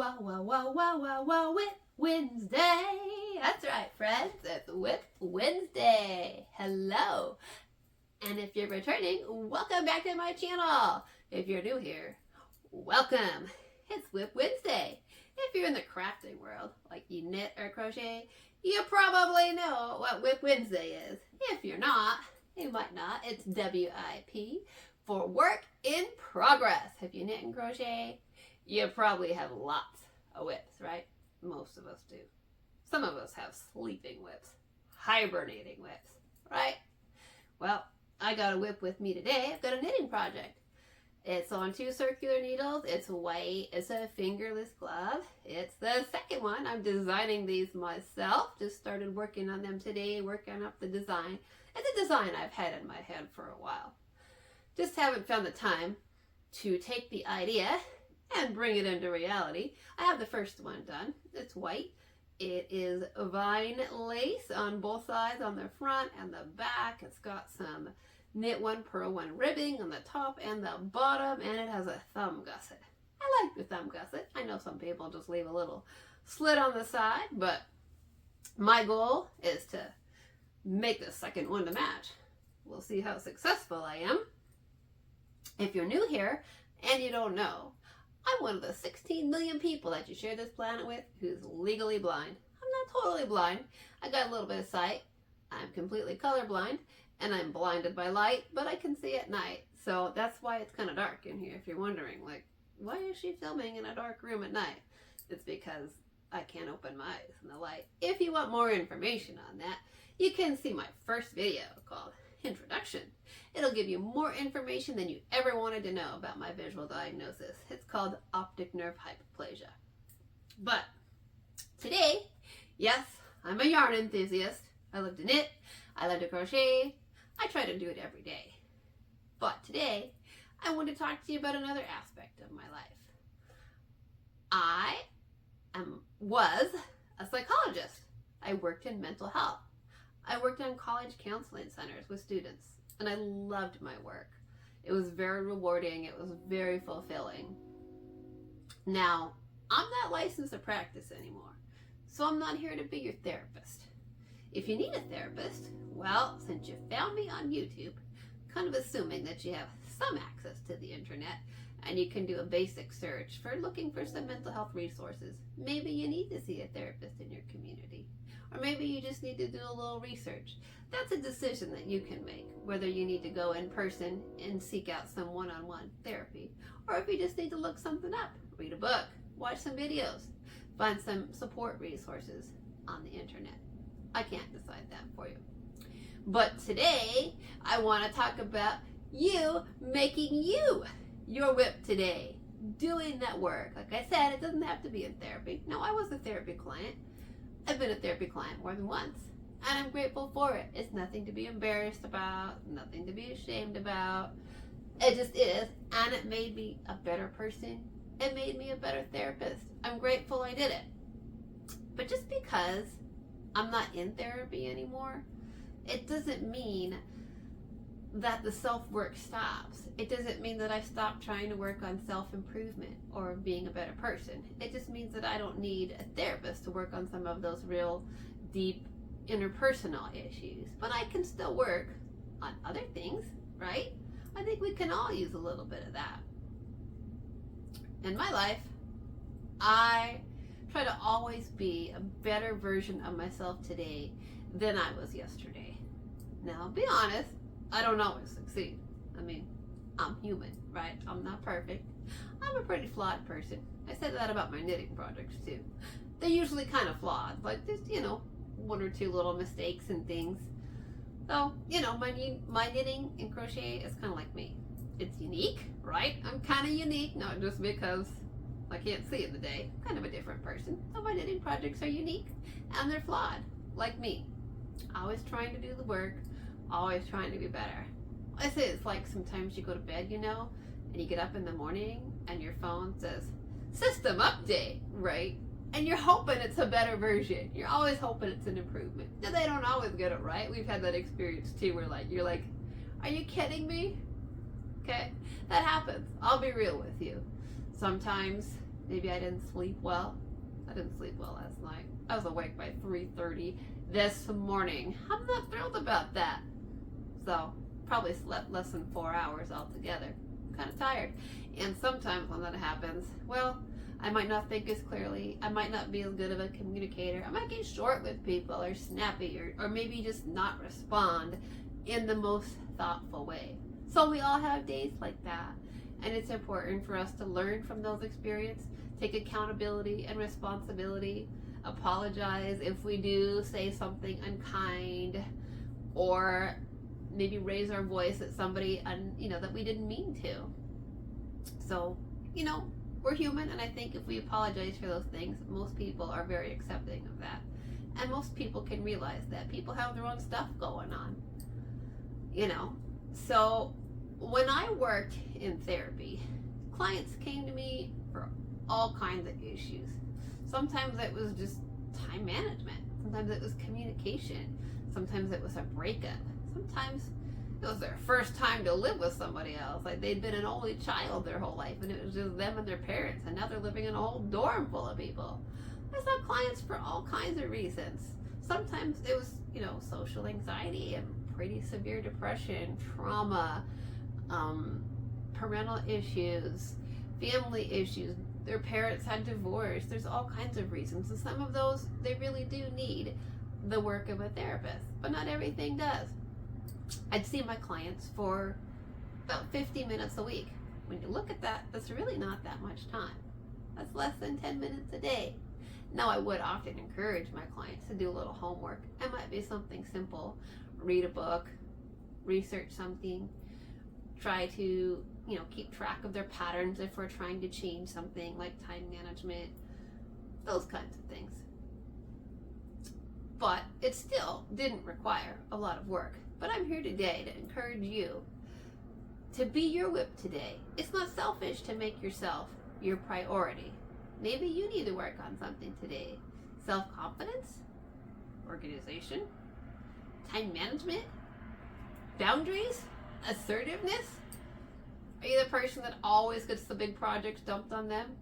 Whip Wednesday. That's right, friends. It's Whip Wednesday. Hello. And if you're returning, welcome back to my channel. If you're new here, welcome. It's Whip Wednesday. If you're in the crafting world, like you knit or crochet, you probably know what Whip Wednesday is. If you're not, you might not. It's WIP for work in progress. If you knit and crochet, you probably have lots of whips, right? Most of us do. Some of us have sleeping whips, hibernating whips, right? Well, I got a whip with me today. I've got a knitting project. It's on 2 circular needles. It's white. It's a fingerless glove. It's the second one. I'm designing these myself. Just started working on them today, working up the design. It's a design I've had in my head for a while. Just haven't found the time to take the idea and bring it into reality. I have the first one done. It's white. It is vine lace on both sides, on the front and the back. It's got some knit one, purl one ribbing on the top and the bottom, and it has a thumb gusset. I like the thumb gusset. I know some people just leave a little slit on the side, but my goal is to make the second one to match. We'll see how successful I am. If you're new here and you don't know, I'm one of the 16 million people that you share this planet with who's legally blind. I'm not totally blind. I got a little bit of sight. I'm completely colorblind, and I'm blinded by light, but I can see at night. So that's why it's kind of dark in here, if you're wondering, like, why is she filming in a dark room at night? It's because I can't open my eyes in the light. If you want more information on that, you can see my first video called Introduction. It'll give you more information than you ever wanted to know about my visual diagnosis. It's called optic nerve hypoplasia. But today, yes, I'm a yarn enthusiast. I love to knit. I love to crochet. I try to do it every day. But today, I want to talk to you about another aspect of my life. I was a psychologist. I worked in mental health. I worked on college counseling centers with students, and I loved my work. It was very rewarding. It was very fulfilling. Now, I'm not licensed to practice anymore, so I'm not here to be your therapist. If you need a therapist, well, since you found me on YouTube, kind of assuming that you have some access to the internet, and you can do a basic search for looking for some mental health resources, maybe you need to see a therapist in your community. Or maybe you just need to do a little research. That's a decision that you can make, whether you need to go in person and seek out some one-on-one therapy, or if you just need to look something up, read a book, watch some videos, find some support resources on the internet. I can't decide that for you. But today, I want to talk about you making your whip today, doing that work. Like I said, it doesn't have to be in therapy. No, I was a therapy client. I've been a therapy client more than once, and I'm grateful for it. It's nothing to be embarrassed about, nothing to be ashamed about. It just is, and it made me a better person. It made me a better therapist. I'm grateful I did it. But just because I'm not in therapy anymore, it doesn't mean that the self-work stops. It doesn't mean that I stopped trying to work on self-improvement or being a better person. It just means that I don't need a therapist to work on some of those real deep interpersonal issues. But I can still work on other things, right? I think we can all use a little bit of that. In my life, I try to always be a better version of myself today than I was yesterday. Now, be honest, I don't always succeed. I mean, I'm human, right? I'm not perfect. I'm a pretty flawed person. I said that about my knitting projects too. They're usually kind of flawed, like just, 1 or 2 little mistakes and things. So, my knitting and crochet is kind of like me. It's unique, right? I'm kind of unique, not just because I can't see in the day. I'm kind of a different person. So my knitting projects are unique and they're flawed, like me. Always trying to do the work, always trying to be better. I say it's like sometimes you go to bed, and you get up in the morning and your phone says, system update, right? And you're hoping it's a better version. You're always hoping it's an improvement. Now, they don't always get it right. We've had that experience too where you're like, are you kidding me? Okay, that happens. I'll be real with you. Sometimes Maybe I didn't sleep well. I didn't sleep well last night. I was awake by 3:30 this morning. I'm not thrilled about that. So, probably slept less than 4 hours altogether. I'm kind of tired. And sometimes when that happens, well, I might not think as clearly. I might not be as good of a communicator. I might get short with people or snappy or maybe just not respond in the most thoughtful way. So we all have days like that. And it's important for us to learn from those experiences, take accountability and responsibility, apologize if we do say something unkind, or maybe raise our voice at somebody that we didn't mean to. So, we're human, and I think if we apologize for those things, most people are very accepting of that. And most people can realize that people have their own stuff going on. So when I worked in therapy, clients came to me for all kinds of issues. Sometimes it was just time management. Sometimes it was communication. Sometimes it was a breakup. Sometimes it was their first time to live with somebody else. Like they'd been an only child their whole life, and it was just them and their parents, and now they're living in a whole dorm full of people. I saw clients for all kinds of reasons. Sometimes it was, social anxiety and pretty severe depression, trauma, parental issues, family issues. Their parents had divorced. There's all kinds of reasons, and some of those, they really do need the work of a therapist, but not everything does. I'd see my clients for about 50 minutes a week. When you look at that, that's really not that much time. That's less than 10 minutes a day. Now, I would often encourage my clients to do a little homework. It might be something simple. Read a book, research something, try to, keep track of their patterns if we're trying to change something like time management, those kinds of things. But it still didn't require a lot of work. But I'm here today to encourage you to be your whip today. It's not selfish to make yourself your priority. Maybe you need to work on something today. Self-confidence, organization, time management, boundaries, assertiveness. Are you the person that always gets the big projects dumped on them?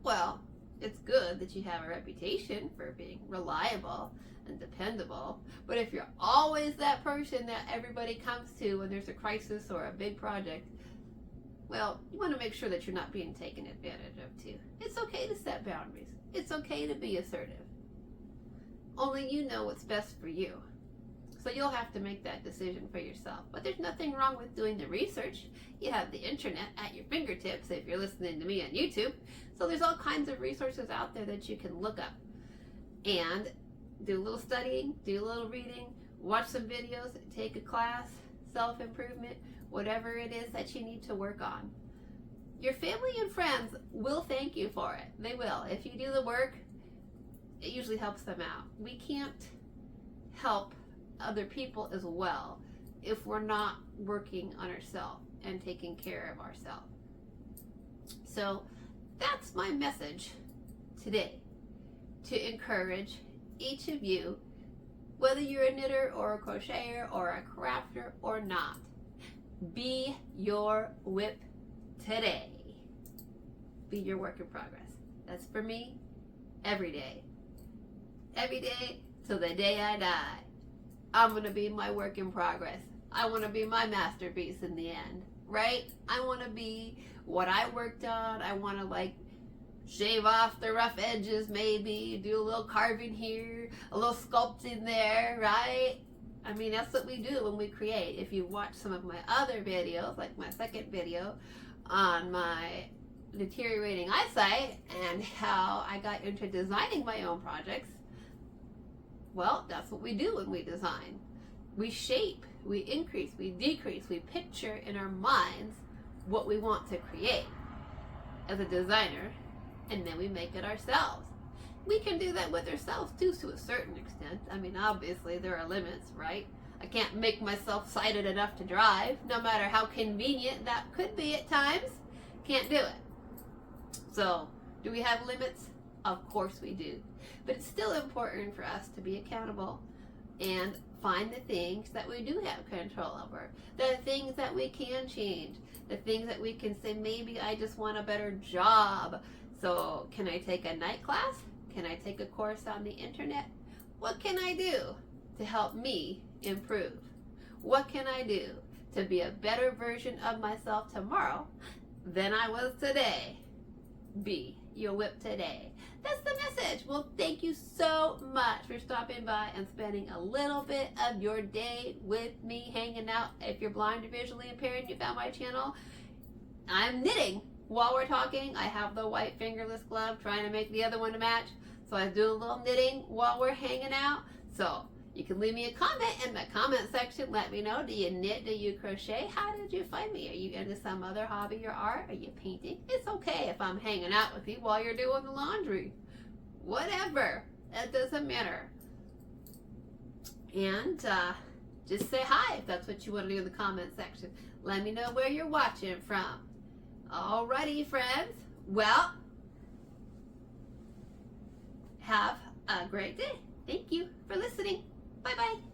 Well, it's good that you have a reputation for being reliable and dependable, but if you're always that person that everybody comes to when there's a crisis or a big project, well, you want to make sure that you're not being taken advantage of too. It's okay to set boundaries. It's okay to be assertive. Only you know what's best for you. So you'll have to make that decision for yourself. But there's nothing wrong with doing the research. You have the internet at your fingertips if you're listening to me on YouTube. So there's all kinds of resources out there that you can look up and do a little studying, do a little reading, watch some videos, take a class, self-improvement, whatever it is that you need to work on. Your family and friends will thank you for it. They will. If you do the work, it usually helps them out. We can't help other people as well if we're not working on ourselves and taking care of ourselves. So that's my message today, to encourage each of you, whether you're a knitter or a crocheter or a crafter or not, be your whip today. Be your work in progress. That's for me every day. Every day till the day I die. I'm going to be my work in progress. I want to be my masterpiece in the end, right? I want to be what I worked on. I want to shave off the rough edges, maybe do a little carving here, a little sculpting there, right? I mean, that's what we do when we create. If you watch some of my other videos, like my second video on my deteriorating eyesight and how I got into designing my own projects, well, that's what we do when we design. We shape, we increase, we decrease, we picture in our minds what we want to create as a designer, and then we make it ourselves. We can do that with ourselves too, to a certain extent. I mean, obviously there are limits, right? I can't make myself sighted enough to drive, no matter how convenient that could be at times. Can't do it. So, do we have limits? Of course we do. But it's still important for us to be accountable and find the things that we do have control over, the things that we can change, the things that we can say, maybe I just want a better job, So can I take a night class? Can I take a course on the internet? What can I do to help me improve? What can I do to be a better version of myself tomorrow than I was today? Be your whip today. That's the message. Well, thank you so much for stopping by and spending a little bit of your day with me, hanging out. If you're blind or visually impaired and you found my channel, I'm knitting while we're talking. I have the white fingerless glove, trying to make the other one to match. So I do a little knitting while we're hanging out. So you can leave me a comment in the comment section. Let me know. Do you knit? Do you crochet? How did you find me? Are you into some other hobby or art? Are you painting? It's okay if I'm hanging out with you while you're doing the laundry. Whatever. It doesn't matter. And just say hi if that's what you want to do in the comment section. Let me know where you're watching from. Alrighty, friends. Well, have a great day. Thank you for listening. Bye-bye.